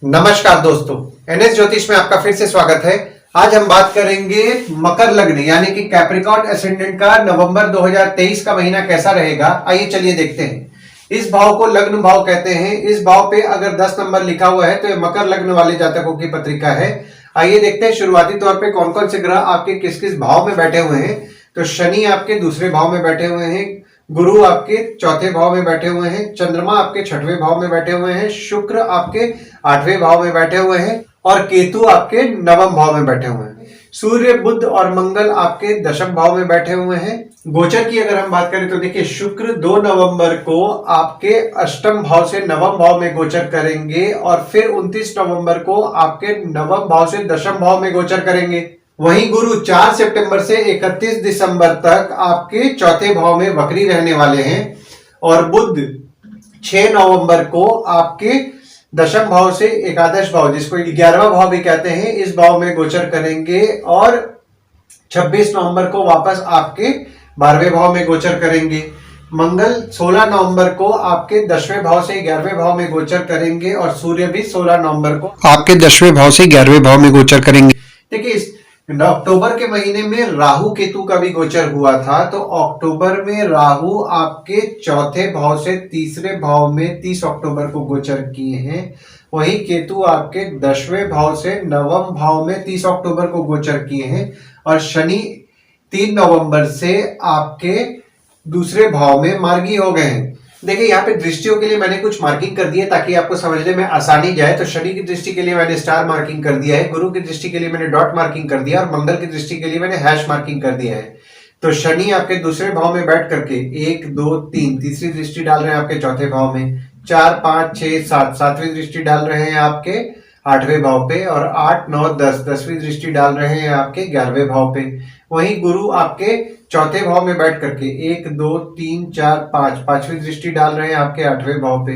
नमस्कार दोस्तों, एनएस ज्योतिष में आपका फिर से स्वागत है। आज हम बात करेंगे मकर लग्न यानी कि कैप्रिकॉर्न एसेंडेंट का नवंबर 2023 का महीना कैसा रहेगा। आइए चलिए देखते हैं। इस भाव को लग्न भाव कहते हैं। इस भाव पे अगर 10 नंबर लिखा हुआ है तो ये मकर लग्न वाले जातकों की पत्रिका है। आइए देखते हैं शुरुआती तौर पे कौन कौन से ग्रह आपके किस किस भाव में बैठे हुए हैं। तो शनि आपके दूसरे भाव में बैठे हुए हैं, गुरु आपके चौथे भाव में बैठे हुए हैं, चंद्रमा आपके छठवें भाव में बैठे हुए हैं, शुक्र आपके आठवें भाव में बैठे हुए हैं और केतु आपके नवम भाव में बैठे हुए हैं। सूर्य बुध और मंगल आपके दशम भाव में बैठे हुए हैं। गोचर की अगर हम बात करें तो देखिए, शुक्र 2 नवंबर को आपके अष्टम भाव से नवम भाव में गोचर करेंगे और फिर 29 नवंबर को आपके नवम भाव से दशम भाव में गोचर करेंगे। वहीं गुरु 4 सितंबर से 31 दिसंबर तक आपके चौथे भाव में वक्री रहने वाले हैं और बुध 6 नवंबर को आपके दशम भाव से एकादश भाव, जिसको 11वां भाव भी कहते हैं, इस भाव में गोचर करेंगे और 26 नवंबर को वापस आपके 12वें भाव में गोचर करेंगे। मंगल 16 नवंबर को आपके 10वें भाव से 11वें भाव में गोचर करेंगे और सूर्य भी 16 नवंबर को आपके 10वें भाव से 11वें भाव में गोचर करेंगे। देखिए, इस अक्टूबर के महीने में राहु केतु का भी गोचर हुआ था, तो अक्टूबर में राहु आपके चौथे भाव से तीसरे भाव में 30 अक्टूबर को गोचर किए हैं। वहीं केतु आपके 10वें भाव से नवम भाव में 30 अक्टूबर को गोचर किए हैं और शनि 3 नवंबर से आपके दूसरे भाव में मार्गी हो गए हैं। देखिए, यहाँ पे दृष्टियों के लिए मैंने कुछ मार्किंग कर दी है ताकि आपको समझने में आसानी जाए। तो शनि की दृष्टि के लिए मैंने स्टार मार्किंग कर दिया है, गुरु की दृष्टि के लिए मैंने डॉट मार्किंग कर दिया और मंगल की दृष्टि के लिए मैंने हैश मार्किंग कर दिया है। तो शनि आपके दूसरे भाव में बैठ करके 1 2 3 तीसरी दृष्टि डाल रहे हैं आपके चौथे भाव में, 4 5 6 7 सातवीं दृष्टि डाल रहे हैं आपके 8वें भाव पे और 8 9 10 10वीं दृष्टि डाल रहे हैं आपके 11वें भाव पे। वहीं गुरु आपके चौथे भाव में बैठ करके 1 2 3 4 5 पांचवी दृष्टि डाल रहे हैं आपके 8वें भाव पे,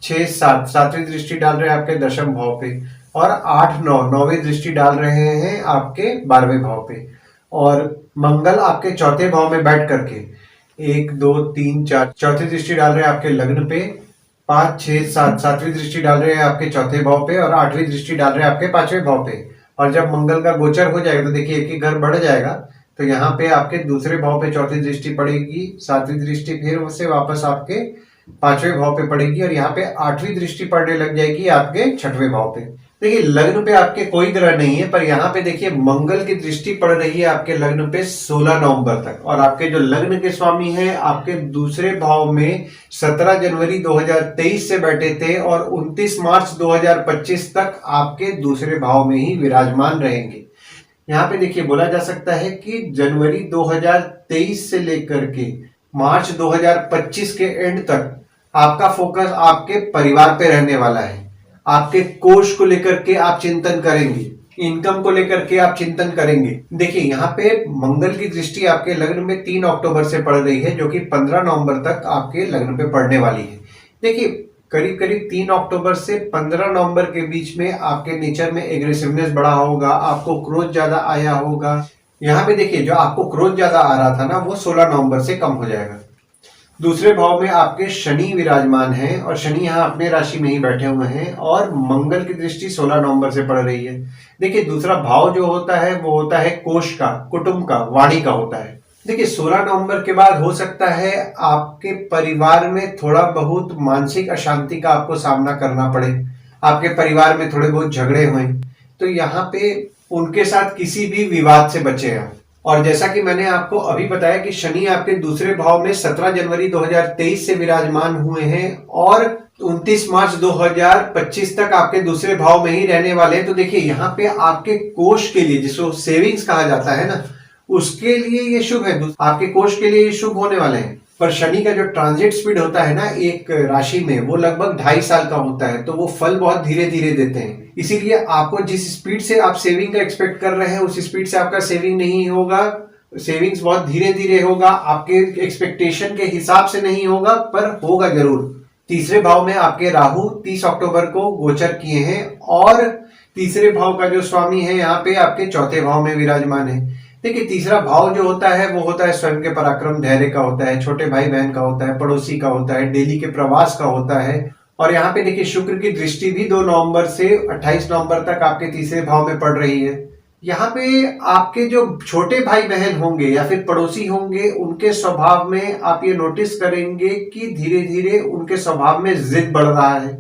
6 7 सातवीं दृष्टि डाल रहे हैं आपके दशम भाव पे और 8 9 नौवीं दृष्टि डाल रहे हैं आपके 12वें भाव पे। और मंगल आपके चौथे भाव में बैठ करके 1 2 3 4 चौथी दृष्टि डाल रहे हैं आपके लग्न पे, 5 6 7 सातवीं दृष्टि डाल रहे हैं आपके चौथे भाव पे और 8वीं दृष्टि डाल रहे हैं आपके 5वें भाव पे। और जब मंगल का गोचर हो जाएगा तो देखिए एक ही घर बढ़ जाएगा, तो यहाँ पे आपके दूसरे भाव पे चौथी दृष्टि पड़ेगी, 7वीं दृष्टि फिर उससे वापस आपके 5वें भाव पे पड़ेगी और यहाँ पे 8वीं दृष्टि पड़ने लग जाएगी आपके 6वें भाव पे। देखिए, लग्न पे आपके कोई ग्रह नहीं है, पर यहाँ पे देखिए मंगल की दृष्टि पड़ रही है आपके लग्न पे 16 नवंबर तक और आपके जो लग्न के स्वामी हैं आपके दूसरे भाव में 17 जनवरी 2023 से बैठे थे और 29 मार्च 2025 तक आपके दूसरे भाव में ही विराजमान रहेंगे। यहाँ पे देखिए बोला जा सकता है कि जनवरी 2023 से लेकर के मार्च 2025 के एंड तक आपका फोकस आपके परिवार पे रहने वाला है। आपके कोष को लेकर के आप चिंतन करेंगे, इनकम को लेकर के आप चिंतन करेंगे। देखिए, यहाँ पे मंगल की दृष्टि आपके लग्न में 3 अक्टूबर से पड़ रही है, जो कि 15 नवंबर तक आपके लग्न पे पड़ने वाली है। देखिए, करीब करीब 3 अक्टूबर से 15 नवंबर के बीच में आपके नेचर में एग्रेसिवनेस बढ़ा होगा, आपको क्रोध ज्यादा आया होगा। यहाँ पे देखिए, जो आपको क्रोध ज्यादा आ रहा था ना, वो 16 नवंबर से कम हो जाएगा। दूसरे भाव में आपके शनि विराजमान हैं और शनि यहाँ अपने राशि में ही बैठे हुए हैं और मंगल की दृष्टि 16 नवंबर से पड़ रही है। देखिए, दूसरा भाव जो होता है वो होता है कोष का, कुटुंब का, वाणी का होता है। देखिए, 16 नवंबर के बाद हो सकता है आपके परिवार में थोड़ा बहुत मानसिक अशांति का आपको सामना करना पड़े, आपके परिवार में थोड़े बहुत झगड़े हुए, तो यहाँ पे उनके साथ किसी भी विवाद से बचे आप। और जैसा कि मैंने आपको अभी बताया कि शनि आपके दूसरे भाव में 17 जनवरी 2023 से विराजमान हुए हैं और 29 मार्च 2025 तक आपके दूसरे भाव में ही रहने वाले हैं। तो देखिए, यहाँ पे आपके कोष के लिए, जिसको सेविंग्स कहा जाता है ना, उसके लिए ये शुभ है, आपके कोष के लिए ये शुभ होने वाले हैं। पर शनि का जो ट्रांजिट स्पीड होता है ना एक राशि में, वो लगभग 2.5 साल का होता है, तो वो फल बहुत धीरे धीरे देते हैं। इसीलिए आपको जिस स्पीड से आप सेविंग का एक्सपेक्ट कर रहे हैं उस स्पीड से आपका सेविंग नहीं होगा। सेविंग्स बहुत धीरे धीरे होगा, आपके एक्सपेक्टेशन के हिसाब से नहीं होगा, पर होगा जरूर। तीसरे भाव में आपके राहु 30 अक्टूबर को गोचर किए हैं और तीसरे भाव का जो स्वामी है यहाँ पे आपके चौथे भाव में विराजमान है। देखिए, तीसरा भाव जो होता है वो होता है स्वयं के पराक्रम, धैर्य का होता है, छोटे भाई बहन का होता है, पड़ोसी का होता है, डेली के प्रवास का होता है और यहाँ पे देखिए शुक्र की दृष्टि भी 2 नवंबर से 28 नवंबर तक आपके तीसरे भाव में पड़ रही है। यहाँ पे आपके जो छोटे भाई बहन होंगे या फिर पड़ोसी होंगे, उनके स्वभाव में आप ये नोटिस करेंगे कि धीरे धीरे उनके स्वभाव में जिद बढ़ रहा है।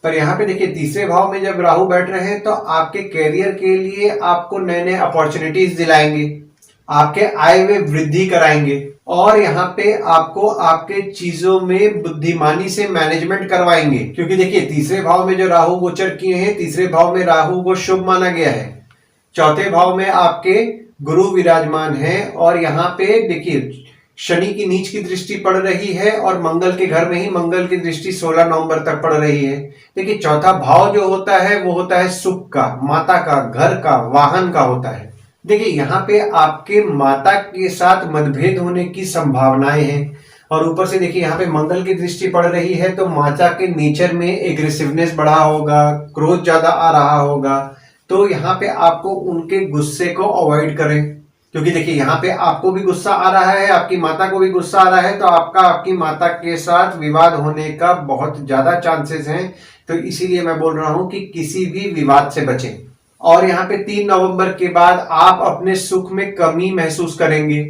पर यहाँ पे देखिए तीसरे भाव में जब राहु बैठ रहे हैं तो आपके कैरियर के लिए आपको नए नए अपॉर्चुनिटीज दिलाएंगे, आपके आय में वृद्धि कराएंगे और यहाँ पे आपको आपके चीजों में बुद्धिमानी से मैनेजमेंट करवाएंगे। क्योंकि देखिए तीसरे भाव में जो राहु गोचर किए हैं, तीसरे भाव में राहु को शुभ माना गया है, चौथे भाव में आपके गुरु विराजमान है और यहाँ पे देखिए शनि की नीच की दृष्टि पड़ रही है और मंगल के घर में ही मंगल की दृष्टि 16 नवंबर तक पड़ रही है। देखिए चौथा भाव जो होता है वो होता है सुख का, माता का, घर का, वाहन का होता है। देखिए यहाँ पे आपके माता के साथ मतभेद होने की संभावनाएं हैं और ऊपर से देखिए यहाँ पे मंगल की दृष्टि पड़ रही है तो माता के नेचर में एग्रेसिवनेस बढ़ा होगा, क्रोध ज्यादा आ रहा होगा। तो यहाँ पे आपको उनके गुस्से को अवॉइड करें, क्योंकि देखिए यहाँ पे आपको भी गुस्सा आ रहा है, आपकी माता को भी गुस्सा आ रहा है, तो आपका आपकी माता के साथ विवाद होने का बहुत ज्यादा चांसेस हैं। तो इसीलिए मैं बोल रहा हूं कि किसी भी विवाद से बचें। और यहाँ पे 3 नवंबर के बाद आप अपने सुख में कमी महसूस करेंगे।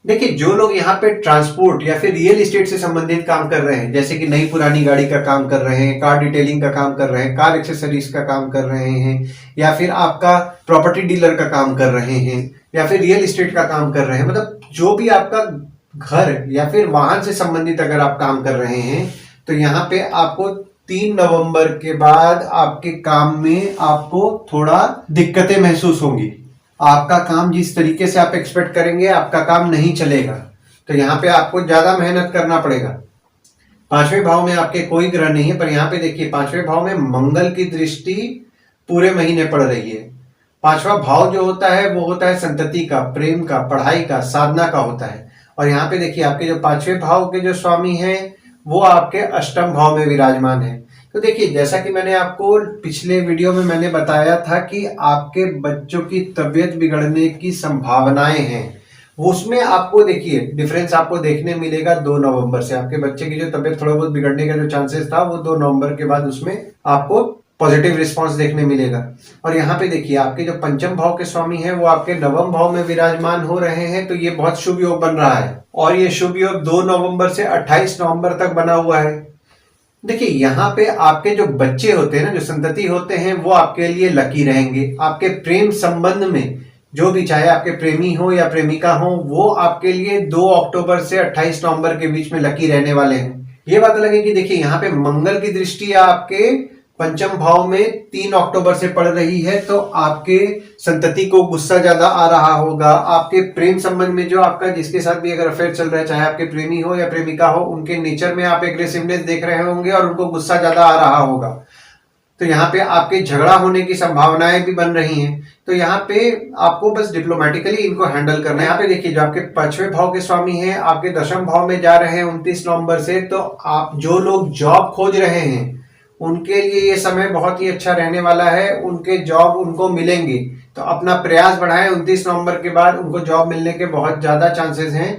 देखिए जो लोग यहाँ पे ट्रांसपोर्ट या फिर रियल एस्टेट से संबंधित काम कर रहे हैं, जैसे कि नई पुरानी गाड़ी का काम कर रहे हैं, कार डिटेलिंग का काम कर रहे हैं, कार एक्सेसरीज का काम कर रहे हैं, या फिर आपका प्रॉपर्टी डीलर का काम कर रहे हैं, या फिर रियल एस्टेट का काम कर रहे हैं, मतलब जो भी आपका घर या फिर वाहन से संबंधित अगर आप काम कर रहे हैं, तो यहाँ पे आपको 3 नवंबर के बाद आपके काम में आपको थोड़ा दिक्कतें महसूस होंगी। आपका काम जिस तरीके से आप एक्सपेक्ट करेंगे आपका काम नहीं चलेगा, तो यहाँ पे आपको ज्यादा मेहनत करना पड़ेगा। 5वें भाव में आपके कोई ग्रह नहीं है, पर यहाँ पे देखिए 5वें भाव में मंगल की दृष्टि पूरे महीने पड़ रही है। 5वां भाव जो होता है वो होता है संतति का, प्रेम का, पढ़ाई का, साधना का होता है। और यहाँ पे देखिए आपके जो 5वें भाव के जो स्वामी हैं वो आपके अष्टम भाव में विराजमान है। तो देखिए जैसा कि मैंने आपको पिछले वीडियो में मैंने बताया था कि आपके बच्चों की तबीयत बिगड़ने की संभावनाएं हैं, उसमें आपको देखिए डिफरेंस आपको देखने मिलेगा 2 नवंबर से। आपके बच्चे की जो तबीयत थोड़ा बहुत बिगड़ने का जो चांसेस था वो 2 नवंबर के बाद उसमें आपको पॉजिटिव रिस्पांस देखने मिलेगा। और यहाँ पे देखिए आपके जो पंचम भाव के स्वामी हैं वो आपके नवम भाव में विराजमान हो रहे हैं, तो ये बहुत शुभ योग बन रहा है और ये शुभ योग 2 नवंबर से 28 नवंबर तक बना हुआ है। देखिए यहाँ पे आपके जो बच्चे होते हैं ना, जो संतति होते हैं, वो आपके लिए लकी रहेंगे। आपके प्रेम संबंध में जो भी, चाहे आपके प्रेमी हो या प्रेमिका हो, वो आपके लिए 2 अक्टूबर से 28 नवंबर के बीच में लकी रहने वाले हैं। ये बात अलग है कि देखिए यहाँ पे मंगल की दृष्टि आपके पंचम भाव में 3 अक्टूबर से पड़ रही है, तो आपके संतति को गुस्सा ज्यादा आ रहा होगा। आपके प्रेम संबंध में जो आपका जिसके साथ भी अगर अफेयर चल रहा है, चाहे आपके प्रेमी हो या प्रेमिका हो, उनके नेचर में आप एग्रेसिवनेस देख रहे होंगे और उनको गुस्सा ज्यादा आ रहा होगा। तो यहाँ पे आपके झगड़ा होने की संभावनाएं भी बन रही हैं। तो यहाँ पे आपको बस डिप्लोमेटिकली इनको हैंडल करना है। यहाँ पे देखिए जो आपके 5वें भाव के स्वामी हैं आपके 10वें भाव में जा रहे हैं 29 नवंबर से, तो आप जो लोग जॉब खोज रहे हैं उनके लिए ये समय बहुत ही अच्छा रहने वाला है। उनके जॉब उनको मिलेंगे, तो अपना प्रयास बढ़ाएं। 29 नवंबर के बाद उनको जॉब मिलने के बहुत ज्यादा चांसेस हैं,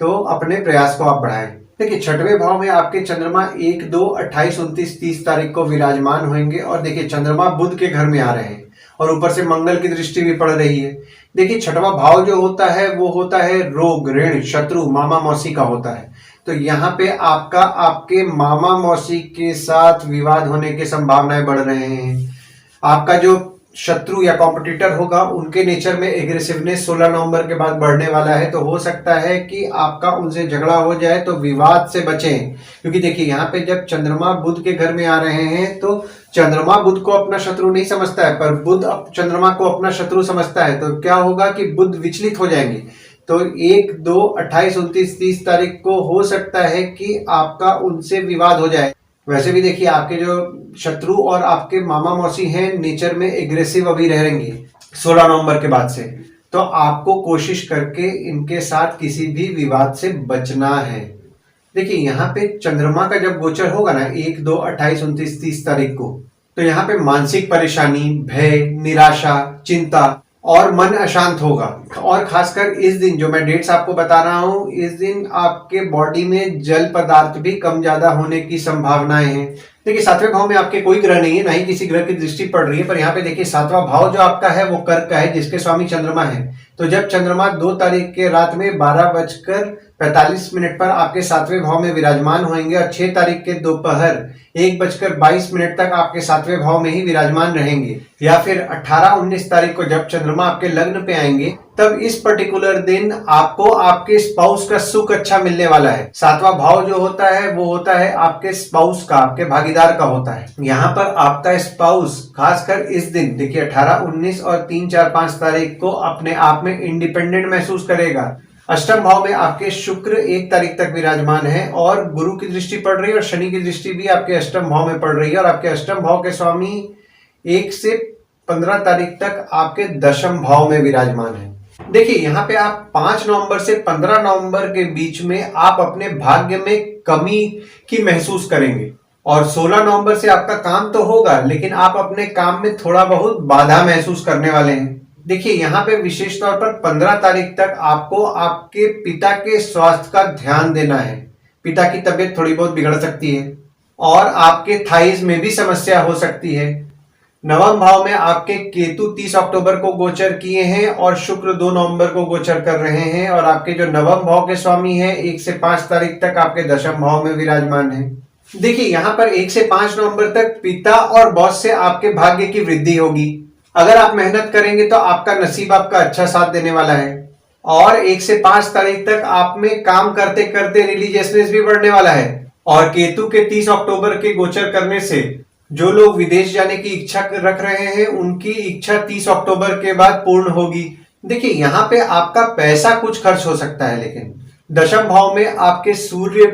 तो अपने प्रयास को आप बढ़ाएं। देखिए 6वें भाव में आपके चंद्रमा 1, 2, 28, 29, 30 तारीख को विराजमान होंगे और देखिए चंद्रमा बुध के घर में आ रहे हैं और ऊपर से मंगल की दृष्टि भी पड़ रही है। देखिए 6वां भाव जो होता है वो होता है रोग, ऋण, शत्रु, मामा मौसी का होता है। तो यहाँ पे आपका आपके मामा मौसी के साथ विवाद होने की संभावनाएं बढ़ रहे हैं। आपका जो शत्रु या कॉम्पिटिटर होगा उनके नेचर में एग्रेसिवनेस 16 नवंबर के बाद बढ़ने वाला है, तो हो सकता है कि आपका उनसे झगड़ा हो जाए, तो विवाद से बचें। क्योंकि देखिए यहाँ पे जब चंद्रमा बुध के घर में आ रहे हैं तो चंद्रमा बुध को अपना शत्रु नहीं समझता है, पर बुध चंद्रमा को अपना शत्रु समझता है। तो क्या होगा कि बुध विचलित हो जाएंगे। तो 1, 2, 28, 29, 30 तारीख को हो सकता है कि आपका उनसे विवाद हो जाए। वैसे भी देखिए आपके जो शत्रु और आपके मामा मौसी हैं नेचर में एग्रेसिव अभी रहेंगे 16 नवंबर के बाद से, तो आपको कोशिश करके इनके साथ किसी भी विवाद से बचना है। देखिए यहाँ पे चंद्रमा का जब गोचर होगा ना 1, 2, 28, 29, 30 तारीख को, तो यहाँ पे मानसिक परेशानी, भय, निराशा, चिंता और मन अशांत होगा। और खासकर इस दिन जो मैं डेट्स आपको बता रहा हूं, इस दिन आपके बॉडी में जल पदार्थ भी कम ज्यादा होने की संभावनाएं हैं। देखिए 7वें भाव में आपके कोई ग्रह नहीं है, ना ही किसी ग्रह की दृष्टि पड़ रही है, पर यहाँ पे देखिए 7वां भाव जो आपका है वो कर्क का है, जिसके स्वामी चंद्रमा है। तो जब चंद्रमा 2 तारीख के रात में 12:45 पर आपके 7वें भाव में विराजमान होंगे और 6 तारीख के दोपहर 1:22 तक आपके 7वें भाव में ही विराजमान रहेंगे, या फिर 18-19 तारीख को जब चंद्रमा आपके लग्न पे आएंगे, तब इस पर्टिकुलर दिन आपको आपके स्पाउस का सुख अच्छा मिलने वाला है। 7वां भाव जो होता है वो होता है आपके स्पाउस का, आपके भागीदार का होता है। यहाँ पर आपका स्पाउस खासकर इस दिन देखिए 18, 19 और 3, 4, 5 तारीख को अपने आप में इंडिपेंडेंट महसूस करेगा। अष्टम भाव में आपके शुक्र 1 तारीख तक विराजमान है और गुरु की दृष्टि पड़ रही है और शनि की दृष्टि भी आपके अष्टम भाव में पड़ रही है, और आपके अष्टम भाव के स्वामी 1 से 15 तारीख तक आपके दशम भाव में विराजमान है। देखिए यहाँ पे आप 5 नवंबर से 15 नवंबर के बीच में आप अपने भाग्य में कमी की महसूस करेंगे, और 16 नवंबर से आपका काम तो होगा, लेकिन आप अपने काम में थोड़ा बहुत बाधा महसूस करने वाले हैं। देखिए यहाँ पे विशेष तौर पर 15 तारीख तक आपको आपके पिता के स्वास्थ्य का ध्यान देना है। पिता की तबीयत थोड़ी बहुत बिगड़ सकती है और आपके थाइज में भी समस्या हो सकती है। नवम भाव में आपके केतु 30 अक्टूबर को गोचर किए हैं और शुक्र 2 नवंबर को गोचर कर रहे हैं, और आपके जो नवम भाव के स्वामी हैं 1 से 5 तारीख तक आपके दशम भाव में विराजमान है। देखिए यहाँ पर 1 से 5 नवंबर तक पिता और बॉस से आपके भाग्य की वृद्धि होगी। अगर आप मेहनत करेंगे तो आपका नसीब आपका अच्छा साथ देने वाला है, और 1 से 5 तारीख तक आप में काम करते करते रिलीजियसनेस भी बढ़ने वाला है। और केतु के 30 अक्टूबर के गोचर करने से जो लोग विदेश जाने की इच्छा रख रहे हैं उनकी इच्छा 30 अक्टूबर के बाद पूर्ण होगी। देखिए यहाँ पे आपका पैसा कुछ खर्च हो सकता है, लेकिन दशम भाव में आपके सूर्य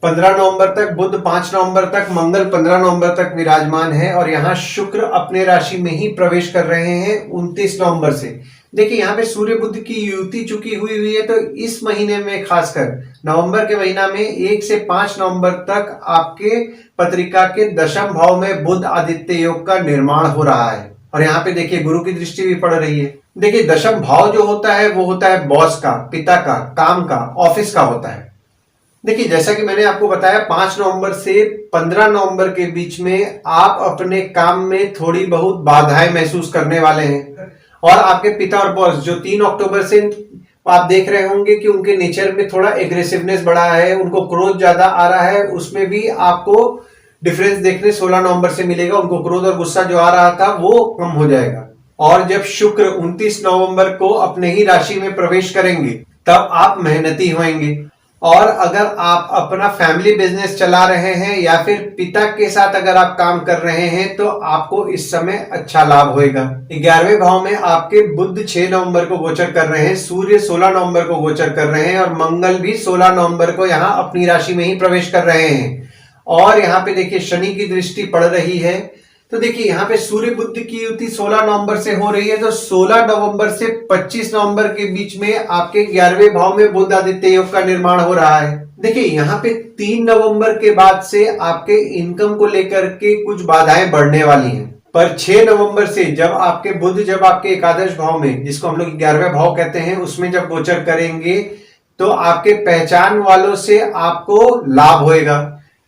15 नवंबर तक, बुध 5 नवंबर तक, मंगल 15 नवंबर तक विराजमान है, और यहाँ शुक्र अपने राशि में ही प्रवेश कर रहे हैं 29 नवंबर से। देखिए यहाँ पे सूर्य बुध की युति चुकी हुई है, तो इस महीने में खासकर नवंबर के महीना में 1 से 5 नवंबर तक आपके पत्रिका के दशम भाव में बुध आदित्य योग का निर्माण हो रहा है, और यहाँ पे देखिए गुरु की दृष्टि भी पड़ रही है। देखिए दशम भाव जो होता है वो होता है बॉस का, पिता का, काम का, ऑफिस का होता है। देखिए जैसा कि मैंने आपको बताया 5 नवंबर से 15 नवंबर के बीच में आप अपने काम में थोड़ी बहुत बाधाएं महसूस करने वाले हैं, और आपके पिता और बॉस जो 3 अक्टूबर से आप देख रहे होंगे कि उनके नेचर में थोड़ा एग्रेसिवनेस बढ़ा है, उनको क्रोध ज्यादा आ रहा है, उसमें भी आपको डिफरेंस देखने 16 नवंबर से मिलेगा। उनको क्रोध और गुस्सा जो आ रहा था वो कम हो जाएगा, और जब शुक्र 29 नवंबर को अपने ही राशि में प्रवेश करेंगे तब आप मेहनती होंगे। और अगर आप अपना फैमिली बिजनेस चला रहे हैं या फिर पिता के साथ अगर आप काम कर रहे हैं तो आपको इस समय अच्छा लाभ होगा। 11वें भाव में आपके बुध 6 नवंबर को गोचर कर रहे हैं, सूर्य 16 नवंबर को गोचर कर रहे हैं, और मंगल भी 16 नवंबर को यहाँ अपनी राशि में ही प्रवेश कर रहे हैं, और यहाँ पे देखिए शनि की दृष्टि पड़ रही है। तो देखिए यहाँ पे सूर्य बुध की युति 16 नवंबर से हो रही है, तो 16 नवंबर से 25 नवंबर के बीच में आपके 11वें भाव में बुध आदित्य योग का निर्माण हो रहा है। देखिए यहाँ पे 3 नवंबर के बाद से आपके इनकम को लेकर के कुछ बाधाएं बढ़ने वाली हैं, पर 6 नवंबर से जब आपके बुध जब आपके एकादश भाव में, जिसको हम लोग 11वें भाव कहते हैं, उसमें जब गोचर करेंगे तो आपके पहचान वालों से आपको लाभ होएगा,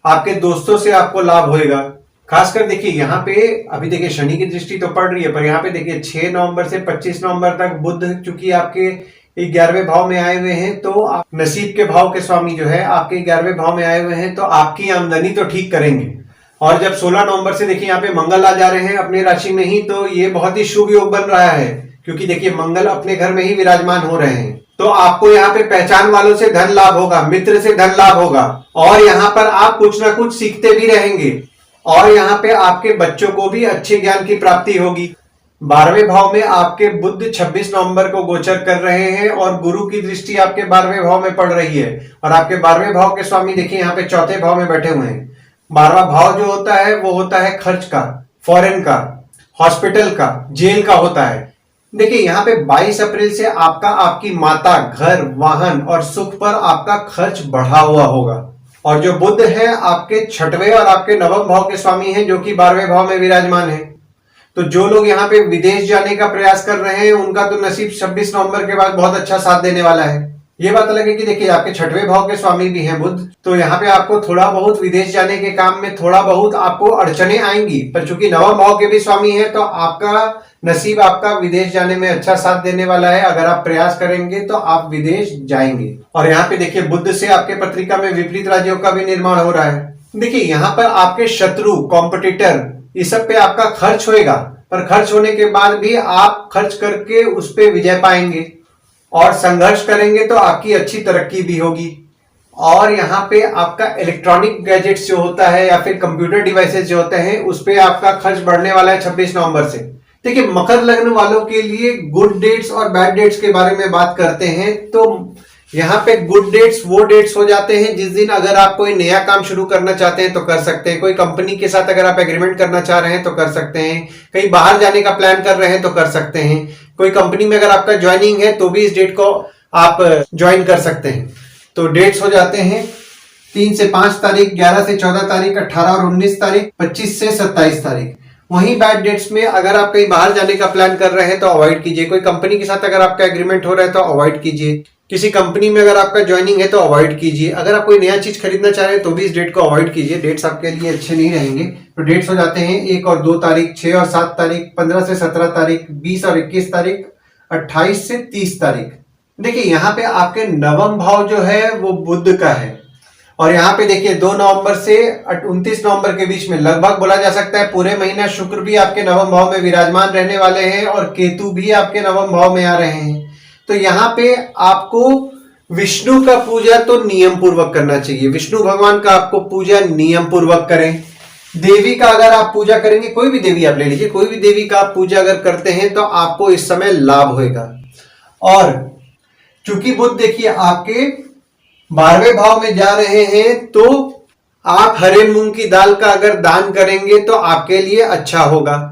आपके दोस्तों से आपको लाभ होएगा। खासकर देखिए यहाँ पे अभी देखिए शनि की दृष्टि तो पड़ रही है, पर यहाँ पे देखिए 6 नवंबर से 25 नवंबर तक बुध चूंकि आपके 11वें भाव में आए हुए हैं, तो आप नसीब के भाव के स्वामी जो है आपके 11वें भाव में आए हुए हैं, तो आपकी आमदनी तो ठीक करेंगे। और जब 16 नवंबर से देखिए यहाँ पे मंगल आ जा रहे हैं अपनी राशि में ही, तो ये बहुत ही शुभ योग बन रहा है, क्योंकि देखिए मंगल अपने घर में ही विराजमान हो रहे हैं। तो आपको यहाँ पे पहचान वालों से धन लाभ होगा, मित्र से धन लाभ होगा, और यहाँ पर आप कुछ ना कुछ सीखते भी रहेंगे, और यहाँ पे आपके बच्चों को भी अच्छे ज्ञान की प्राप्ति होगी। 12वें भाव में आपके बुध 26 नवंबर को गोचर कर रहे हैं, और गुरु की दृष्टि आपके 12वें भाव में पड़ रही है, और आपके 12वें भाव के स्वामी देखिए यहाँ पे चौथे भाव में बैठे हुए हैं। 12वां भाव जो होता है वो होता है खर्च का, फॉरेन का, हॉस्पिटल का, जेल का होता है। देखिए यहाँ पे 22 अप्रैल से आपका आपकी माता, घर, वाहन और सुख पर आपका खर्च बढ़ा हुआ होगा, और जो बुध है आपके 6वें और आपके 9वें भाव के स्वामी हैं, जो कि 12वें भाव में विराजमान है। तो जो लोग यहाँ पे विदेश जाने का प्रयास कर रहे हैं उनका तो नसीब 26 नवंबर के बाद बहुत अच्छा साथ देने वाला है। ये बात अलग है कि देखिए आपके छठवें भाव के स्वामी भी हैं बुध, तो यहाँ पे आपको थोड़ा बहुत विदेश जाने के काम में थोड़ा बहुत आपको अड़चने आएंगी, पर चूंकि नवम भाव के भी स्वामी हैं तो आपका नसीब आपका विदेश जाने में अच्छा साथ देने वाला है। अगर आप प्रयास करेंगे तो आप विदेश जाएंगे। और यहाँ पे देखिए बुध से आपके पत्रिका में विपरीत राज्यों का भी निर्माण हो रहा है। देखिए यहाँ पर आपके शत्रु, कॉम्पिटिटर, इस सब पे आपका खर्च होएगा, पर खर्च होने के बाद भी आप खर्च करके उस पे विजय पाएंगे और संघर्ष करेंगे तो आपकी अच्छी तरक्की भी होगी। और यहाँ पे आपका इलेक्ट्रॉनिक गैजेट्स जो होता है या फिर कंप्यूटर डिवाइसेस जो होते हैं उस पे आपका खर्च बढ़ने वाला है 26 नवंबर से। देखिए मकर लग्न वालों के लिए गुड डेट्स और बैड डेट्स के बारे में बात करते हैं तो यहाँ पे गुड डेट्स वो डेट्स हो जाते हैं जिस दिन अगर आप कोई नया काम शुरू करना चाहते हैं तो कर सकते हैं, कोई कंपनी के साथ अगर आप एग्रीमेंट करना चाह रहे हैं तो कर सकते हैं, कहीं बाहर जाने का प्लान कर रहे हैं तो कर सकते हैं, कोई कंपनी में अगर आपका ज्वाइनिंग है तो भी इस डेट को आप ज्वाइन कर सकते हैं। तो डेट्स हो जाते हैं 3 से 5 तारीख, 11 से 14 तारीख, 18 और 19 तारीख, 25 से 27 तारीख। वहीं बैड डेट्स में अगर आप कहीं बाहर जाने का प्लान कर रहे हैं तो अवॉइड कीजिए, कोई कंपनी के साथ अगर आपका एग्रीमेंट हो रहा है तो अवॉइड कीजिए, किसी कंपनी में अगर आपका ज्वाइनिंग है तो अवॉइड कीजिए, अगर आप कोई नया चीज खरीदना चाह रहे हैं तो भी इस डेट को अवॉइड कीजिए, डेट्स आपके लिए अच्छे नहीं रहेंगे। तो डेट्स हो जाते हैं 1 और 2 तारीख, 6 और 7 तारीख, 15 से 17 तारीख, 20 और 21 तारीख, 28 से 30 तारीख। देखिए यहाँ पे आपके नवम भाव जो है वो बुध का है और यहाँ पे देखिए 2 नवंबर से 29 नवंबर के बीच में लगभग बोला जा सकता है पूरे महीना शुक्र भी आपके नवम भाव में विराजमान रहने वाले हैं और केतु भी आपके नवम भाव में आ रहे हैं। तो यहाँ पे आपको विष्णु का पूजा तो नियम पूर्वक करना चाहिए, विष्णु भगवान का आपको पूजा नियम पूर्वक करें। देवी का अगर आप पूजा करेंगे, कोई भी देवी आप ले लीजिए, कोई भी देवी का आप पूजा अगर करते हैं तो आपको इस समय लाभ होगा। और चूंकि बुध देखिए आपके 12वें भाव में जा रहे हैं तो आप हरे मूंग की दाल का अगर दान करेंगे तो आपके लिए अच्छा होगा।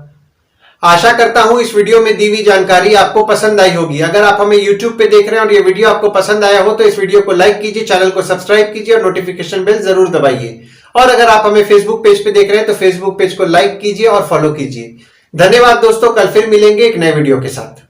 आशा करता हूं इस वीडियो में दी हुई जानकारी आपको पसंद आई होगी। अगर आप हमें YouTube पे देख रहे हैं और ये वीडियो आपको पसंद आया हो तो इस वीडियो को लाइक कीजिए, चैनल को सब्सक्राइब कीजिए और नोटिफिकेशन बेल जरूर दबाइए। और अगर आप हमें Facebook पेज पे देख रहे हैं तो Facebook पेज को लाइक कीजिए और फॉलो कीजिए। धन्यवाद दोस्तों, कल फिर मिलेंगे एक नए वीडियो के साथ।